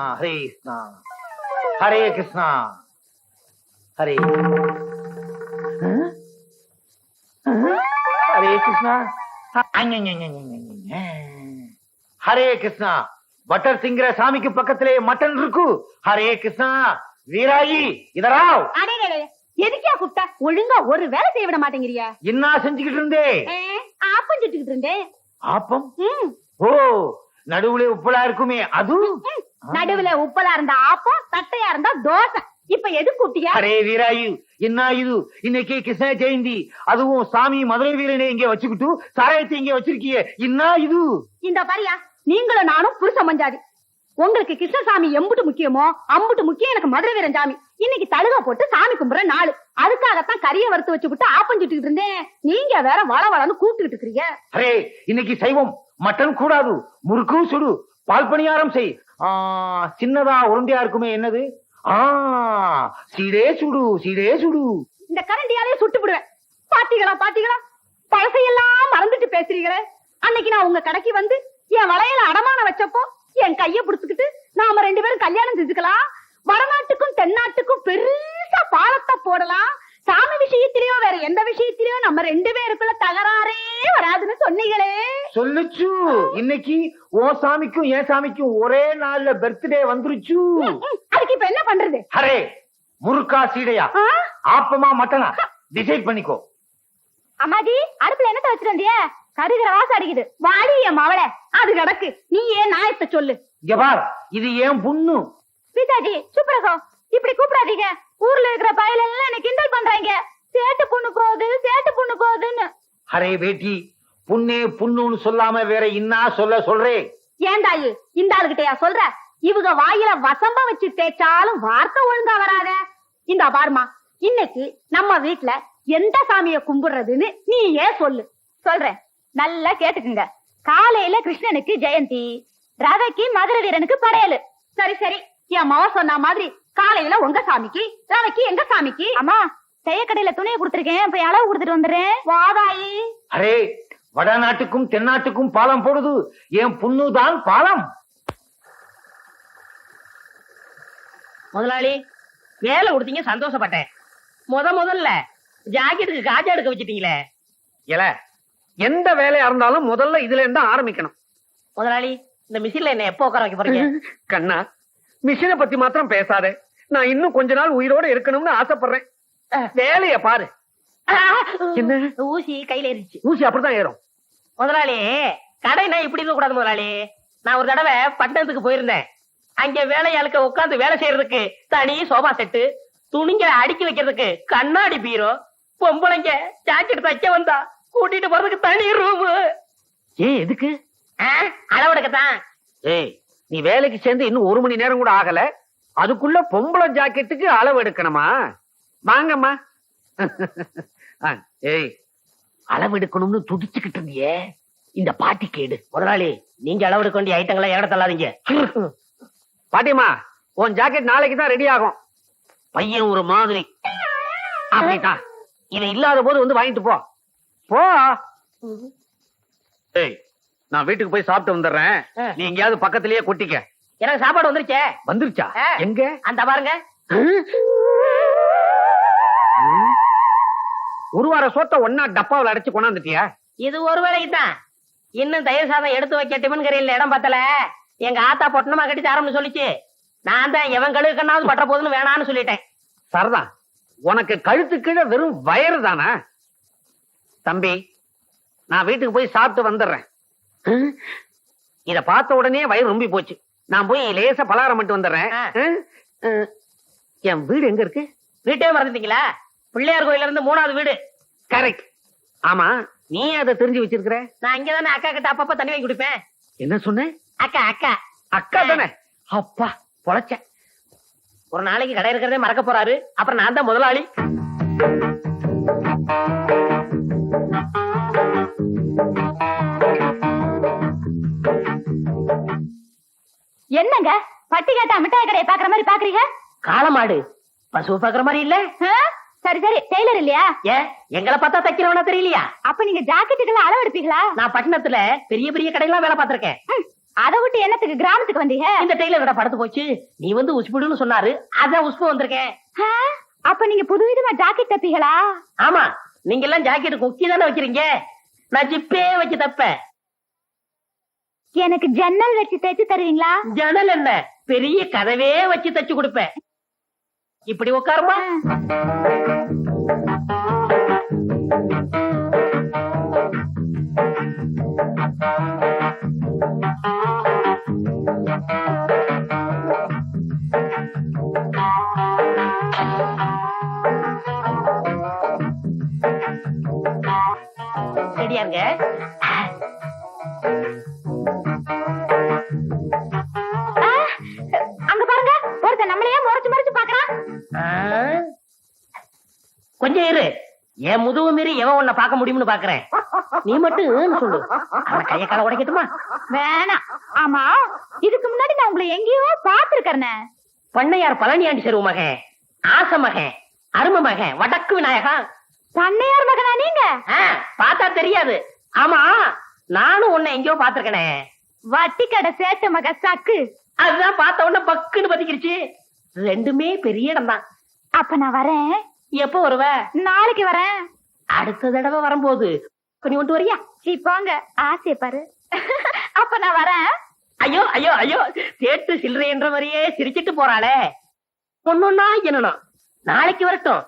Hare Krishna Hare Krishna Hare Hare Krishna Hare Krishna butter சிங்கிற சாமிக்கு பக்கத்திலே mutton இருக்கு. ஹரே கிருஷ்ணா வீராயி இதராவ். எதுக்கியா கூப்பிட்ட? ஒழுங்கா ஒரு வேலை செய்ய விட மாட்டேங்கிறியா? என்ன செஞ்சுக்கிட்டு இருந்தே? ஆப்பம் சுட்டுக்கிட்டு இருந்தேன். ஆப்பம்? ஓ, நடுவுல உப்பலா இருக்குமே அது? நடுவுல உப்பலா இருந்தா ஆப்பம், தட்டையா இருந்தா தோசை. இப்ப எது கூப்பிட்டியா? அரே வீராயு, என்ன இது? இன்னைக்கு கிருஷ்ண ஜெயந்தி, அதுவும் சாமி மதுரை வீரனை இங்க வச்சுக்கிட்டு சாராயத்தை இங்க வச்சிருக்கிய, என்ன இது? இந்த பாரியா, நீங்களும் நானும் புருஷ மஞ்சாதி. உங்களுக்கு கிருஷ்ணசாமி எம்புட்டு முக்கியமோ அம்புட்டு முக்கியம் எனக்கு மதுரை வீரன் சாமி. இன்னைக்கு தழுக போட்டு சாமி கும்பிடுற நாள், அதுக்காகத்தான் கறியை வறுத்து வச்சுக்கிட்டு ஆப்பம் சுட்டுக்கிட்டு இருந்தேன். நீங்க வேற வளவளன்னு கூப்பிட்டுக்கிட்டு இருக்கீங்க. அரே, இன்னைக்கு சைவம், மட்டன் கூடாது, முறுக்கு சுடு, பால் பணியாரம் செய். சின்னதா உருண்டையா இருக்குமே, என்னது? சீடே சுடு, சீடே சுடு. இந்த கரண்டியாலே சுட்டு விடுவேன். பாத்தீங்களா பாத்தீங்களா, பழசையெல்லாம் மறந்துட்டு பேசுறீங்களே. அன்னைக்கு நான் உங்க கடைக்கு வந்து என் வளையல அடமான வச்சப்போ என் கைய புடிச்சுக்கிட்டு நாம 2 பேரும் கல்யாணம் செஞ்சுக்கலாம், வடநாட்டுக்கும் தென்னாட்டுக்கும் பெருசா பாலத்தை போடலாம், சாமி விஷயத்திலயோ வேற எந்த விஷயத்திலயோ நம்ம 2 பேருக்குள்ள தகராறே வராதுன்னு சொன்னீங்களே. சொல்லுச்சு. இன்னைக்கு ஓ சாமிக்கும் என் சாமிக்கும் ஒரே நாள்ல பர்த்டே வந்துருச்சு. அதுக்கு இப்ப என்ன பண்றது? அரே, முறுக்கா சீடையா, ஆப்பமா மட்டனா, டிசைட் பண்ணிக்கோ. அம்மாஜி, அடுப்புல என்ன வச்சிட்டு வந்திய? கருகிற வாசம் அடிக்குது. வாடி என் மவள, அது கிடக்கு. நீ ஏன் நாயத்தை சொல்லு. இங்க பார், இது ஏன் புண்ணு. பிதாஜி சுப்ரகோ, இப்படி கூப்பிடாதீங்க. ஊர்ல இருக்கிற பயல எல்லாம் என்ன கிண்டல் பண்றாங்க. சேட்டு புண்ணு போகுது, சேட்டு புண்ணு போகுதுன்னு. அரே பேட்டி, புண்ணே புண்ணுன்னு சொல்லாம வேற இன்னா சொல்றே? ஏண்டாயி, இந்த ஆளுகிட்டயா சொல்ற? இவங்க வாயில வசம்ப வச்சு தேய்ச்சாலும் வார்த்தை ஒழுங்கா வராத. இந்த பாருமா, இன்னைக்கு நம்ம வீட்டுல எந்த சாமிய கும்பிடுறதுன்னு நீ ஏன் சொல்லு. சொல்றேன், நல்லா கேட்டுக்குங்க. காலையில கிருஷ்ணனுக்கு ஜெயந்தி, ரவைக்கு மதுரை வீரனுக்கு படையலு. சரி சரி, என் மாவ சொன்ன மாதிரி காலையில உங்க சாமிக்கு, ரவைக்கு எங்க சாமிக்கு. அம்மா, செய்யக்கடையில துணியை கொடுத்துருக்கேன், போய் அளவு கொடுத்துட்டு வந்துடுறேன். வாதாயி. அரே, வடநாட்டுக்கும் தென்னாட்டுக்கும் பாலம் போடுது, என் புண்ணுதான் பாலம். முதலாளி, வேலை கொடுத்தீங்க, சந்தோஷப்பட்டேன். முதல்ல ஜாக்கெட்டுக்கு காஜா எடுக்க வச்சிட்டீங்களே. எந்த வேலையா இருந்தாலும் முதல்ல இதுல இருந்து ஆரம்பிக்கணும். முதலாளி, இந்த மிஷின்ல என்ன எப்போ உட்கார வைக்க போறீங்க? கண்ணா, மிஷினை பத்தி மாத்திரம் பேசாதே. நான் இன்னும் கொஞ்ச நாள் உயிரோட இருக்கணும்னு ஆசைப்படுறேன். வேலைய பாரு. என்ன ஊசி கையில ஏறிச்சு? ஊசி அப்படிதான் ஏறும். முதலாளி, கடை நான் இப்படி இருக்க கூடாது முதலாளி. நான் ஒரு தடவை பட்டணத்துக்கு போயிருந்தேன். அங்க வேலையாளுக்க உட்கார்ந்து வேலை செய்யறதுக்கு தனி சோபா செட்டு, துணிங்க அடுக்கி வைக்கிறதுக்கு கண்ணாடி பீரோ, பொம்பளைங்க ஜாக்கெட் தைக்க வந்தா கூட்டிட்டு போறதுக்கு தனி ரூம். ஏன் எதுக்கு? அளவெடுக்கத்தான். ஏய், நீ வேலைக்கு சேர்ந்து இன்னும் 1 மணி நேரம் கூட ஆகல, அதுக்குள்ள பொம்பளை ஜாக்கெட்டுக்கு அளவு எடுக்கணுமா? வாங்கம்மா. ஏய், அளவு எடுக்கணும்னு துடிச்சுக்கிட்டு இருந்தியே, இந்த பாட்டி கேடு. முதலாளி, நீங்க அளவெடுக்க வேண்டிய ஐட்டங்களை ஏட தள்ளாதீங்க. பாட்டிமா, உன் ஜாக்கெட் நாளைக்கு தான் ரெடி ஆகும். பையன் ஒரு மாதிரி. அப்படித்தான், இது இல்லாத போது வந்து வாங்கிட்டு போ. போ. ஏய், நான் வீட்டுக்கு போய் சாப்பிட்டு வந்துடுறேன். நீ எங்கேயாவது பக்கத்திலேயே கொட்டிக்க. எனக்கு சாப்பாடு வந்துருச்சே. வந்துருச்சா? எங்க? அந்த பாருங்க. ஒரு வார சோத்த ஒன்னா டப்பாவில் அடைச்சு கொண்டாந்துட்டியா? இது ஒரு வேலைக்கு தான். இன்னும் தயிர் சாதம் எடுத்து வைக்க டிபன் கரையில் இடம் பத்தல. எங்க ஆத்தா பொட்டணமா கட்டி தரம்னு சொல்லிச்சு. நான் தான் எவன் கழுவுக்கண்ணாவது பட்ட போதுன்னு வேணான்னு சொல்லிட்டேன். சரதான், உனக்கு கழுத்து கீழே வெறும் வயறு தானே? தம்பி, நான் வீட்டுக்கு போய் சாப்பிட்டு வந்துடுறேன். இத பார்த்த உடனே வயிறு ரொம்பி போச்சு. நான் போய் லேசா பலகாரம் மட்டும் வந்துடுறேன். என் வீடு எங்க இருக்கு? வீட்டே மறந்துட்டீங்களா? பிள்ளையார் கோயில இருந்து 3வது வீடு. கரெக்ட். ஆமா, நீ அதை தெரிஞ்சு வச்சிருக்கிற? நான் இங்கதானே அக்கா கிட்ட அப்பப்ப தண்ணி வாங்கி குடிப்பேன். என்ன சொன்ன? அக்கா அக்கா அக்கா தானே? அப்பா பொழைச்ச. ஒரு நாளைக்கு கடை இருக்கிறதே மறக்க போறாரு. அப்புறம் நான் தான் முதலாளி. என்னங்க பட்டி கேட்டா மிட்டாய் கடையை பாக்குற மாதிரி பாக்குறீங்க? காளமாடு பசு பாக்குற மாதிரி இல்ல? சரி சரி, டெய்லர் இல்லையா? ஏன் எங்களை பார்த்தா தைக்கிறவனா தெரியலையா? அப்ப நீங்க ஜாக்கெட்டுக்கெல்லாம் அளவு எடுப்பீங்களா? நான் பட்டணத்துல பெரிய பெரிய கடையெல்லாம் வேலை பார்த்திருக்கேன். அதை விட்டு என்னத்துக்கு கிராமத்துக்கு வந்தீங்க? இந்த டெய்லரோட படத்து போச்சு, நீ வந்து உஸ்புடுன்னு சொன்னாரு, அதான் உஸ்பு வந்திருக்கேன். ஆ, அப்ப நீங்க புதுவிதமா ஜாக்கெட் தப்பீங்களா? ஆமா, நீங்க எல்லாம் ஜாக்கெட் கொக்கி தானே வைக்கிறீங்க, நான் ஜிப்பே வச்சு தப்பேன். எனக்கு ஜன்னல் வச்சு தைச்சு தருவீங்களா? ஜன்னல் என்ன, பெரிய கதவே வச்சு தச்சு கொடுப்பேன். இப்படி உட்காருமா. சரியாங்க. அங்க பாருங்க, ஒருத்தன் நம்மளையே முறைச்சு முறைச்சு பாக்குறான். கொஞ்சம் இரு, என் முதுகு மீறி எவன் உன்னை பார்க்க முடியும்னு பாக்குறேன். நீ மட்டும் சொல்லு, அவன் கைய கால உடைக்கட்டுமா? வேணாம். ஆமா, இதுக்கு முன்னாடி நான் உங்களை எங்கேயோ பாத்துருக்கேன். பண்ணையார் பழனியாண்டி செருவு மகன், ஆச மகன், அரும மகன், வடக்கு விநாயகா. பண்ணையார் மகனா நீங்க? பார்த்தா தெரியாது. ஆமா, நானும் உன்னை எங்கேயோ பாத்துருக்கனே. வட்டி கடை சேட்ட மக சக்கு. அதுதான் பார்த்த உடனே பக்குன்னு பத்திக்கிருச்சு. ரெண்டுமே பெரிய இடம் தான். அப்ப நான் வரேன். எப்போ வருவ? நாளைக்கு வரேன். அடுத்த தடவை வரும்போது நீ ஒன்று வரியா? போங்க, ஆசைய பாரு. அப்ப நான் வரேன். ஐயோ ஐயோ ஐயோ, சேட்டு சில்லறை என்ற மாதிரியே சிரிச்சிட்டு போறாளே. ஒன்னொன்னா என்னணும். நாளைக்கு வரட்டும்,